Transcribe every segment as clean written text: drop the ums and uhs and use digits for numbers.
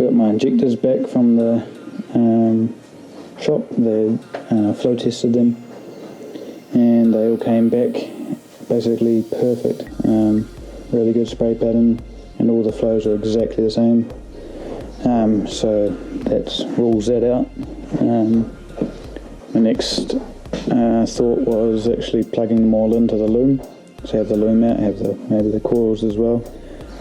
got my injectors back from the shop. They flow tested them, and they all came back basically perfect. Really good spray pattern, and all the flows are exactly the same. So that rules that out. My next thought was actually plugging them all into the loom. So have the loom out, have maybe the coils as well,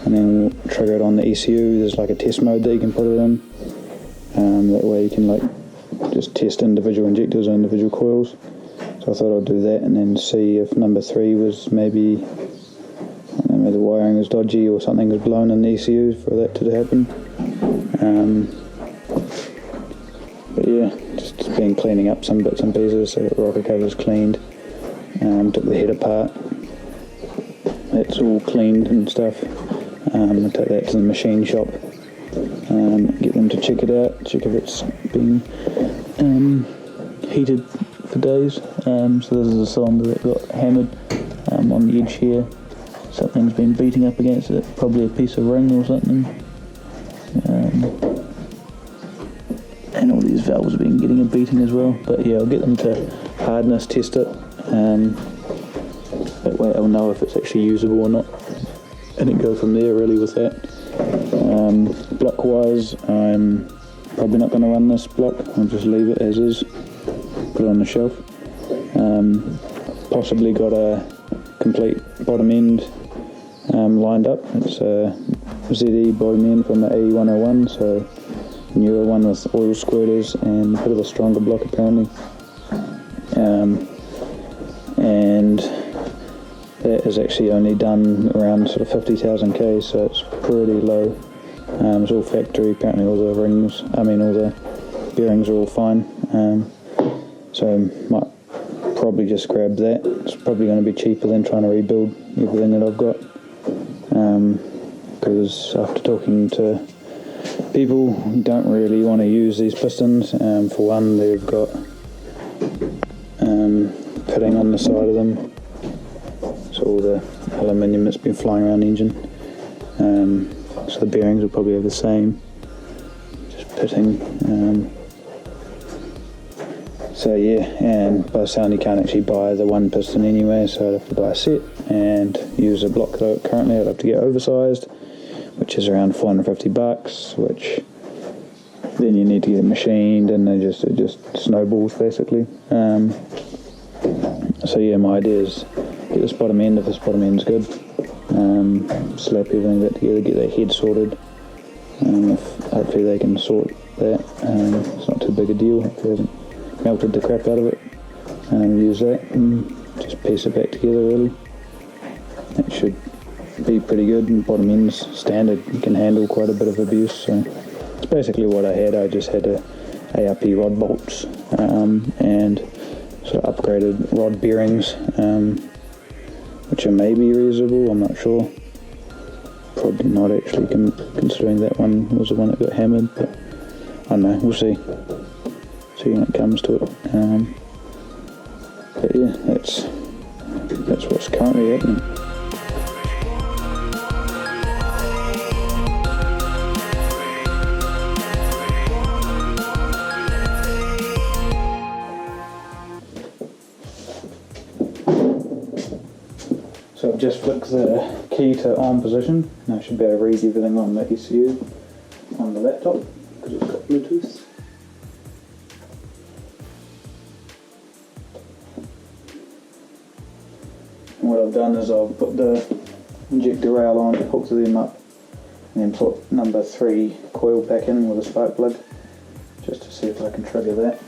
and then we'll trigger it on the ECU. There's like a test mode that you can put it in. That way you can like just test individual injectors or individual coils. So I thought I'd do that and then see if number 3 was maybe, I don't know, maybe the wiring was dodgy or something was blown in the ECU for that to happen. But yeah, just been cleaning up some bits and pieces. So the rocker covers cleaned, took the head apart. That's all cleaned and stuff. I'll take that to the machine shop, get them to check it out, check if it's been heated for days. So this is a cylinder that got hammered on the edge here. Something's been beating up against it, probably a piece of ring or something. And all these valves have been getting a beating as well. But yeah, I'll get them to hardness test it. That way I'll know if it's actually usable or not, and then go from there really with that. Block wise, I'm probably not going to run this block. I'll just leave it as is, put it on the shelf. Possibly got a complete bottom end lined up. It's a ZE bottom end from the AE101, so newer one with oil squirters and a bit of a stronger block apparently. And that is actually only done around sort of 50,000 K, so it's pretty low. It's all factory, apparently all the rings, all the bearings are all fine. So might probably just grab that. It's probably going to be cheaper than trying to rebuild everything that I've got. Because after talking to people who don't really want to use these pistons, for one, they've got pitting on the side of them. So all the aluminium that's been flying around the engine. So the bearings will probably have the same, just pitting. So yeah, and by the sound you can't actually buy the one piston anyway, so I'd have to buy a set and use a block that currently I'd have to get oversized, which is around $450, which then you need to get it machined, and it just snowballs basically. So yeah, my idea is get this bottom end, if this bottom end's good, slap everything back together, get that head sorted. Hopefully they can sort that. It's not too big a deal if they haven't melted the crap out of it. Use that and just piece it back together really. That should be pretty good, and bottom end's standard, you can handle quite a bit of abuse. So it's basically what I had. I just had ARP rod bolts and sort of upgraded rod bearings, which are maybe reusable, I'm not sure. Probably not actually, considering that one was the one that got hammered, but I don't know, we'll see when it comes to it. But yeah, that's what's currently happening. So I've just flicked the key to on position, and I should be able to read everything on the ECU on the laptop because it's got Bluetooth. And what I've done is I've put the injector rail on, hooked them up, and then put number 3 coil back in with a spark plug, just to see if I can trigger that.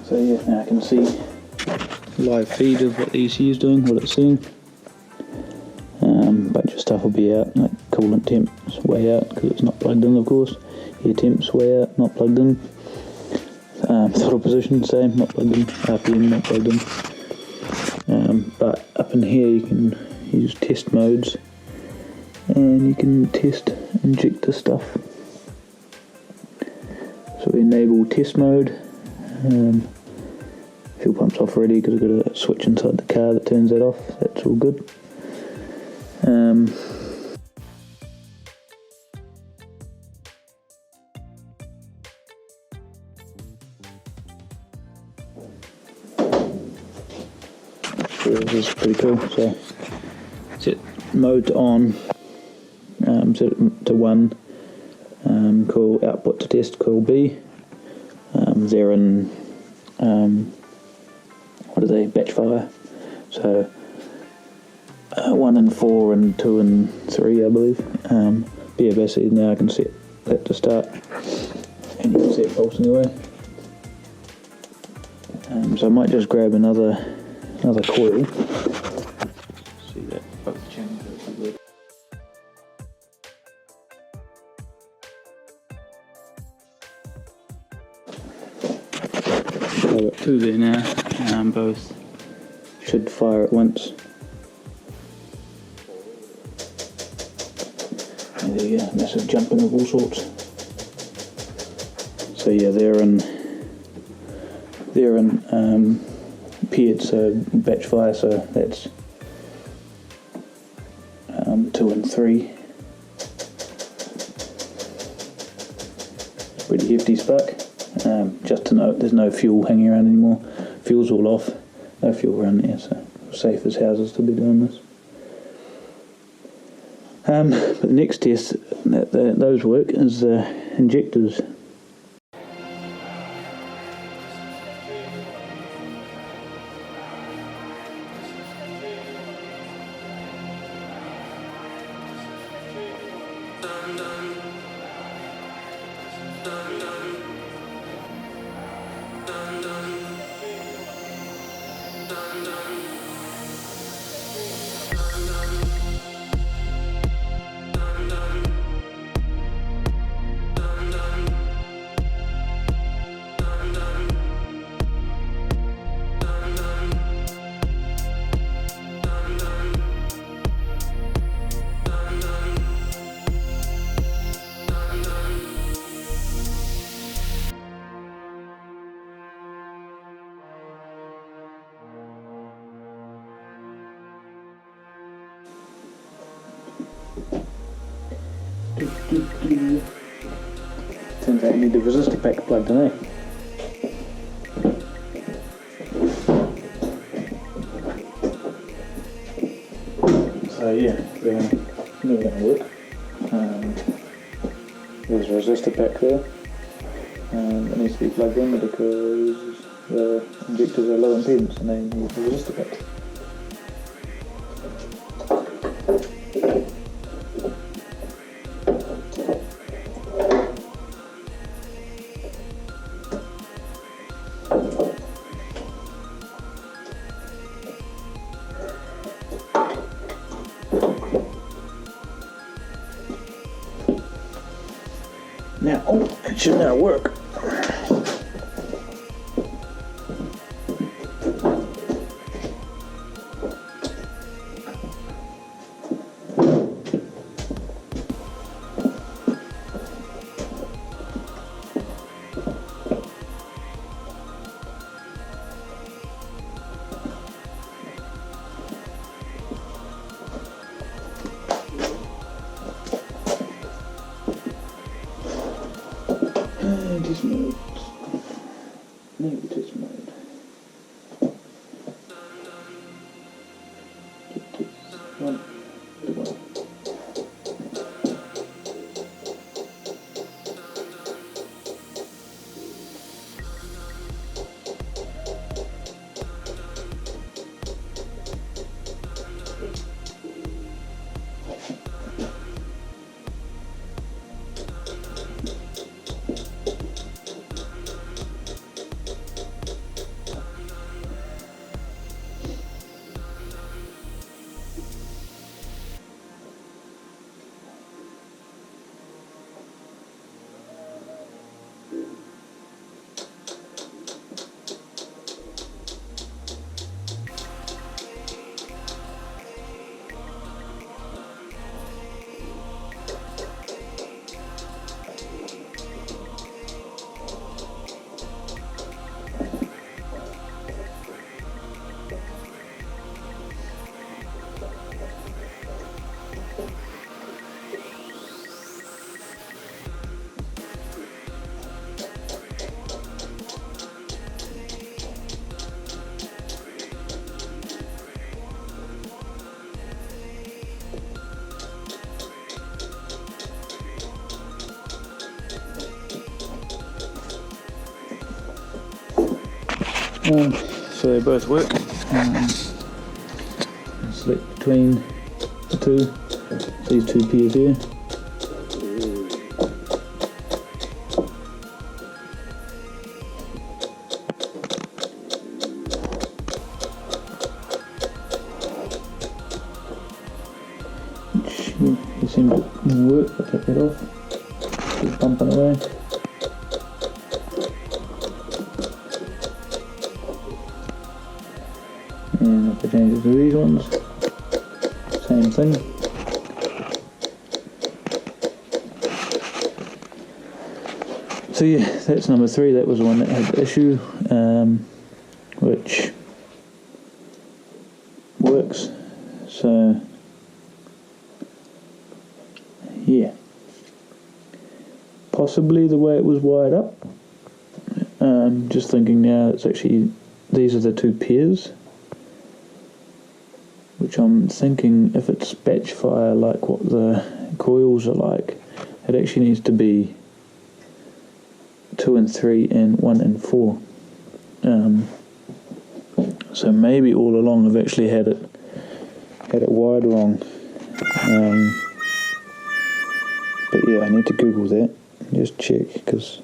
So yeah, now I can see live feed of what the ECU is doing, what it's seeing. Bunch of stuff will be out, like coolant temps way out because it's not plugged in, of course. Air temps way out, not plugged in. Throttle position same, not plugged in. RPM not plugged in. But up in here you can use test modes. and you can test injector stuff. So we enable test mode. Fuel pump's off already because I've got a switch inside the car that turns that off. That's all good. So this is pretty cool. So set mode to on, set it to 1, coil output to test coil B. They're in what are they, batch fire, so 1 and 4 and 2 and 3 I believe. But yeah, basically now I can set that to start, and you can set pulse anyway. So I might just grab another coil. See that both channels are good. So I've got 2 there now, both should fire at once. And there you go, massive jumping of all sorts. So yeah, they're in paired, so batch fire, so that's 2 and 3. Pretty hefty spark. Just to note, there's no fuel hanging around anymore. Fuel's all off. No fuel around there, so safe as houses to be doing this. But the next test that those work is injectors. Turns out you need the resistor pack plugged in, eh? So yeah, they're never going to work. There's a resistor pack there. It needs to be plugged in because the injectors are low impedance and they need the resistor pack. Now, it should now work. Test mode. Maybe test mode. One, two, one. So they both work. Select between the two, these two pairs here. It seems to work. I'll take that off. Keep bumping away. And if I change it to these ones, same thing. So yeah, that's number 3. That was the one that had the issue, which works. So yeah, possibly the way it was wired up. Just thinking now, it's actually, these are the two pairs, which I'm thinking if it's batch fire like what the coils are like, it actually needs to be 2 and 3 and 1 and 4. So maybe all along I've actually had it wired wrong. But yeah, I need to Google that and just check, because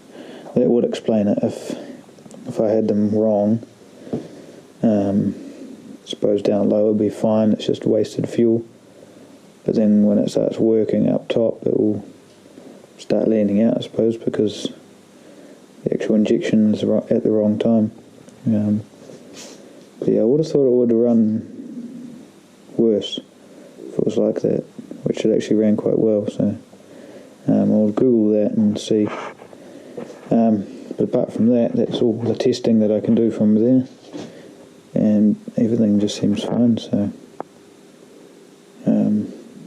that would explain it if I had them wrong. I suppose down low it'll be fine, it's just wasted fuel. But then when it starts working up top, it will start landing out, I suppose, because the actual injection is at the wrong time. But yeah, I would have thought it would run worse if it was like that, which it actually ran quite well. So I'll Google that and see. But apart from that, that's all the testing that I can do from there, and everything just seems fine. So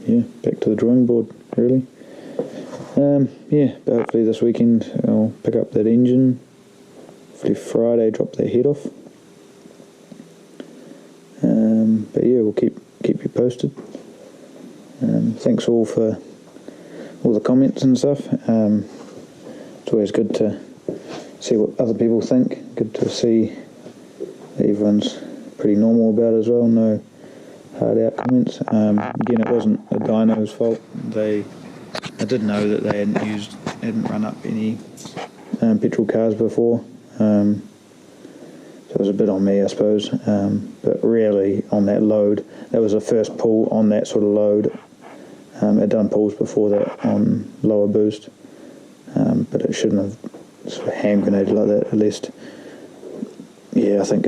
yeah, back to the drawing board really. Yeah, but hopefully this weekend I'll pick up that engine. Hopefully Friday drop that head off. But yeah, we'll keep you posted. Thanks all for all the comments and stuff. It's always good to see what other people think. Good to see that everyone's pretty normal about it as well. No hard out comments. Again, it wasn't the dyno's fault. I did know that they hadn't run up any petrol cars before. So it was a bit on me, I suppose. But really, on that load, that was the first pull on that sort of load. I'd done pulls before that on lower boost, but it shouldn't have sort of hand grenaded like that, at least. Yeah, I think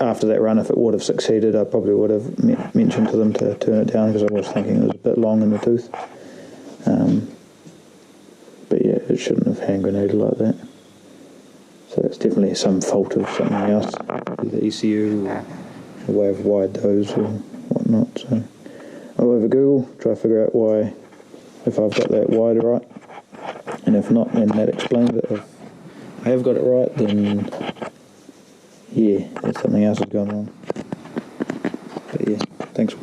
after that run, if it would have succeeded, I probably would have mentioned to them to turn it down, because I was thinking it was a bit long in the tooth. But yeah, it shouldn't have hand grenaded like that. So it's definitely some fault of something else, either ECU or the way I've wired those or whatnot. So I'll have a Google, try to figure out why, if I've got that wired right, and if not, then that explains it. If I have got it right, then yeah, there's something else has gone wrong. But yeah, thanks.